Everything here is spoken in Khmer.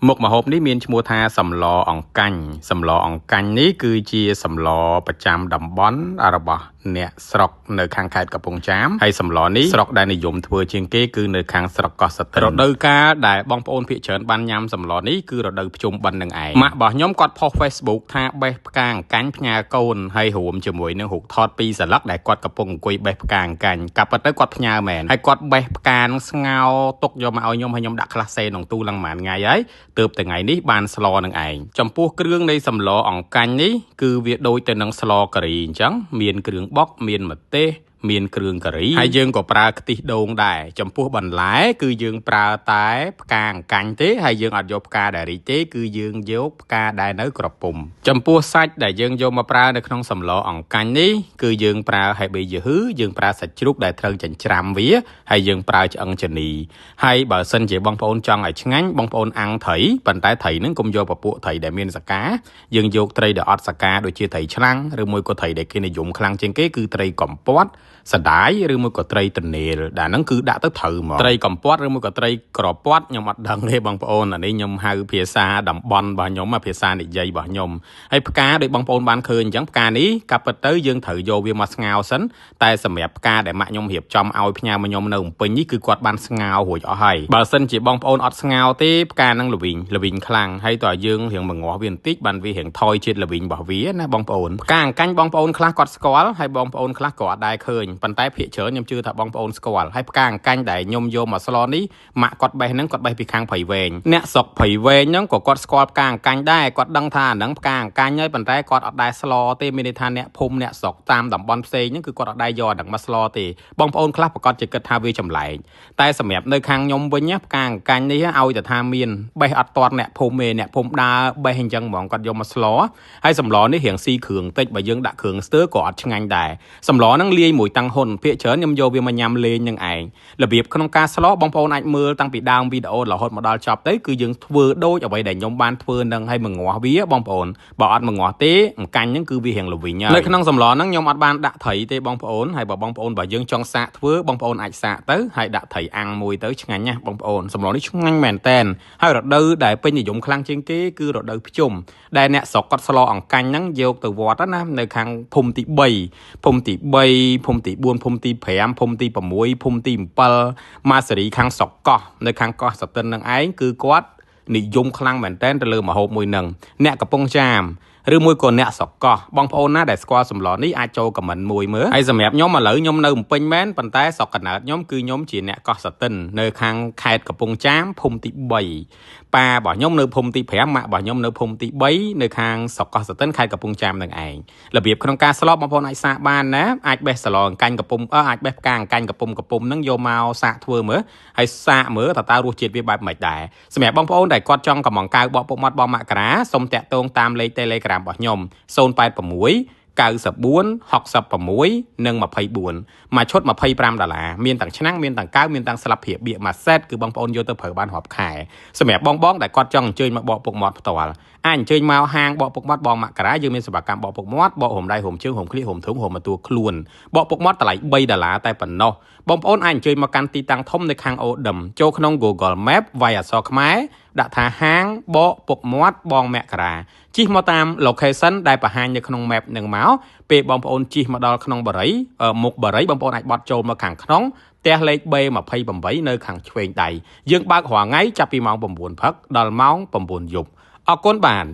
មុខម្ហូបនេះមានឈ្មោះថាសម្លអង្កាញ់សម្លអង្កាញ់នេះគឺជាសម្លប្រចាំតំបន់របស់អ្នកស្រុកនៅខាងខេត្តកំពង់ចាមហើយសម្លនេះស្រុកដែលនិយមធ្វើជាងគេគឺនៅខាងស្រុកកោះស្ទឹងរដូវកាលដែលបងប្អូនភាគច្រើនបានញ៉ាំសម្លនេះគឺរដូវភ្ជុំបិណ្ឌនឹងឯងម៉ាក់របស់ខ្ញុំគាត់ផុស Facebook ថាបេះផ្កាអង្កាញ់ផ្ញើកូនហើយរួមជាមួយនឹងរូបថតពីរសន្លឹកដែលគាត់កំពុងអង្គុយបេះផ្កាអង្កាញ់កាប់ពិតទៅគាត់ផ្ញើមែនហើយគាត់បេះផ្កានឹងស្ងោរទុកយកមកឲ្យខ្ញុំហើយខ្ញុំដាក់ក្លាសេក្នុងទូឡើងមួយថ្ងៃហើយទើបថ្ងៃនេះបានស្លនឹងឯងចំពោះគ្រឿងនៃសម្លអង្កាញ់នេះគឺវាដូចទៅនឹងស្លការីអញ្ចឹងមានគ្រឿងបុកមានម្ទេសមានគ្រឿងការីហើយយើងក៏ប្រើខ្ទិះដូងដែរចំពោះបន្លែគឺយើងប្រើតែផ្កាអង្កាញ់ទេហើយយើងអត់យកផ្កាដែលរីកទេគឺយើងយកផ្កាដែលនៅក្រពុំចំពោះសាច់ដែលយើងយកមកប្រើនៅក្នុងសម្លអង្កាញ់នេះគឺយើងប្រើហេប៊ីយឺហ៊ឺយើងប្រើសាច់ជ្រូកដែលត្រូវចិញ្ច្រាំវាហើយយើងប្រើឆ្អឹងចានីហើយបើសិនជាបងប្អូនចង់ឲ្យឆ្ងាញ់បងប្អូនអាំងត្រីប៉ុន្តែត្រីហ្នឹងកុំយកពពួកត្រីដែលមានសកាយើងយកត្រីដែលអត់សកាដូចជាត្រីឆ្លាំងឬមួយក៏ត្រីដែលគេនិយមខ្លាំងជាងគេគឺត្រីកំពត់សដាយឬមួយក៏ត្រីទនេលដែលហ្នឹងគឺដាក់ទៅត្រូវហ្មងត្រីកំពត់ឬមួយក៏ត្រីក្រពាត់ខ្ញុំអត់ដឹងទេបងប្អូនអានេះខ្ញុំហៅភាសាតំបន់របស់ខ្ញុំភាសានិយាយរបស់ខ្ញុំហើយផ្កាដូចបងប្អូនបានឃើញអញ្ចឹងផ្កានេះកាប់ពិតទៅយើងត្រូវយកវាមកស្ងោរសិនតែសម្រាប់ផ្កាដែលម៉ាក់ខ្ញុំរៀបចំឲ្យផ្ញើមកខ្ញុំនៅភ្នំពេញនេះគឺគាត់បានស្ងោររួចអស់ហើយបើសិនជាបងប្អូនអត់ស្ងោរទេផ្កាហ្នឹងល្វីងខ្លាំងហើយតើយើងរៀងមកងាស់វាបន្តិចបានវារៀងថយជាតិល្វីងរបស់វាណាបងប្អូនផ្កាអង្កាញ់បងប្អូនខ្លះគាត់ស្គាល់ហើយបងប្អូនខ្លះក៏អត់ដែរឃើញប៉ុន្តែភាគច្រើនខ្ញុំជឿថាបងប្អូនស្គាល់ហើយផ្កាអង្កាញ់ដែលខ្ញុំយកមកស្លនេះម៉ាក់គាត់បេះហ្នឹងគាត់បេះពីខាងព្រៃវែងអ្នកស្រុកព្រៃវែងហ្នឹងក៏គាត់ស្គាល់ផ្កាអង្កាញ់ដែរគាត់ដឹងថាអាហ្នឹងផ្កាអង្កាញ់ហើយប៉ុន្តែគាត់អត់ដែរស្លទេមានន័យថាអ្នកភូមិអ្នកស្រុកតាមតំបន់ផ្សេងហ្នឹងគឺគាត់អត់ដែរយកអាហ្នឹងមកស្លទេបងប្អូនខ្លះប្រកាសជាគិតថាវាចម្លែកតែសម្រាប់នៅខាងខ្ញុំវិញផ្កាអង្កាញ់នេះឲ្យតែថាមានបេះអត់ទាន់អ្នកភូមិទេអ្នកភូមិដើរបេះអញ្ចឹងហ្មងគាត់យកមកស្លហើយសម្លនេះរៀងស៊ីគ្រឿងតិចបើយើងដាក់គ្រឿងស្ទើរក៏អត់ឆ្ងាញ់ដែរសម្លហ្នឹងលាយមួយតាំងហ៊ុនភាគច្រើនខ្ញុំយកវាមកញ៉ាំលេងនឹងឯងរបៀបក្នុងការស្លបងប្អូនអាចមើលតាំងពីដើមវីដេអូរហូតមកដល់ចប់ទៅគឺយើងធ្វើដូចអ្វីដែលខ្ញុំបានធ្វើនឹងឲ្យមកងាស់វាបងប្អូនបើអត់មកងាស់ទេអង្កាញ់ហ្នឹងគឺវារៀងល្វីងហើយនៅក្នុងសម្លហ្នឹងខ្ញុំអត់បានដាក់ត្រីទេបងប្អូនហើយបើបងប្អូនបើយើងចង់សាកធ្វើបងប្អូនអាចសាកទៅហើយដាក់ត្រីអាំងមួយទៅឆ្ងាញ់ណាស់បងប្អូនសម្លនេះឆ្ងាញ់មែនតែនហើយរដូវដែលពេញនិយមខ្លាំងជាងគេគឺរដូវភ្ជុំដែលអ្នកស្រុកគាត់ស្លអង្កាញ់ហ្នឹងយកទៅវត្តណានៅខាងភូមិទី3ភូមិទី3ភូមិទី4ភូមិទី5ភូមិទី6ភូមិទី7ម៉ាសេរីខាងស្រុកកោះនៅខាងកោះស្ទឹងនឹងឯងគឺគាត់និយមខ្លាំងមែនតែនទៅលើម្ហូបមួយហ្នឹងអ្នកកំពង់ចាមឬមួយក៏អ្នកស្រុកកោះបងប្អូនណាដែលស្គាល់សម្លនេះអាចចូលខមមិនមួយមើលហើយសម្រាប់ខ្ញុំឥឡូវខ្ញុំនៅភ្នំពេញមែនប៉ុន្តែស្រុកកណ្ដាលខ្ញុំគឺខ្ញុំជាអ្នកកោះស្ទឹងនៅខាងខេត្តកំពង់ចាមភូមិទី3ប៉ារបស់ខ្ញុំនៅភូមិទី5ម៉ាក់របស់ខ្ញុំនៅភូមិទី3នៅខាងស្រុកកោះស្ទឹងខេត្តកំពង់ចាមនឹងឯងរបៀបក្នុងការស្លបងប្អូនអាចសាកបានណាអាចបេះស្លអង្កាញ់កំពុំអាចបេះផ្កាអង្កាញ់កំពុំហ្នឹងយកមកសាកធ្វើមើលហើយសាកមើលតើរសជាតិវាបែបម៉េចដែរសម្រាប់បងប្អូនដែលគាត់ចង់កំងកៅបកពុកមាត់បងមករាសូមតាក់ទងតាមលេខ Telegram របស់ខ្ញុំ086 94 66 និង24មួយឈុត$25មានទាំងឆ្នាំងមានទាំងកៅមានទាំងស្លាបព្រាបៀកមួយសេតគឺបងប្អូនយកទៅប្រើបានរាប់ខែសម្រាប់បងដែលគាត់ចង់អញ្ជើញមកបកពុកមាត់ផ្ទាល់អាចអញ្ជើញមកហាងបកពុកមាត់បងមករាយើងមានសេវាកម្មបកពុកមាត់បកហុំដៃហុំជើងហុំឃ្លៀហុំធុងហុំមកទួខ្លួនបកពុកមាត់តម្លៃ$3តែប៉ុណ្ណោះបងប្អូនអាចអញ្ជើញមកកាន់ទីតាំងធំនៅខាងអូដឹមចូលក្នុង Google Map វាយអក្សរខ្មែរដាក់ថាហាងបកពុកមាត់បងមករាជិះមកតាម location ដែលបង្ហាញនៅក្នុង map នឹងមកពេលបងប្អូនជិះមកដល់ក្នុងបរិយមុខបរិយបងប្អូនអាចបត់ចូលមកខាងក្នុងផ្ទះលេខ B28 នៅខាងឆ្វេងដៃយើងបើករាល់ថ្ងៃចាប់ពីម៉ោង9ព្រឹកដល់ម៉ោង9យប់អរគុណបាទ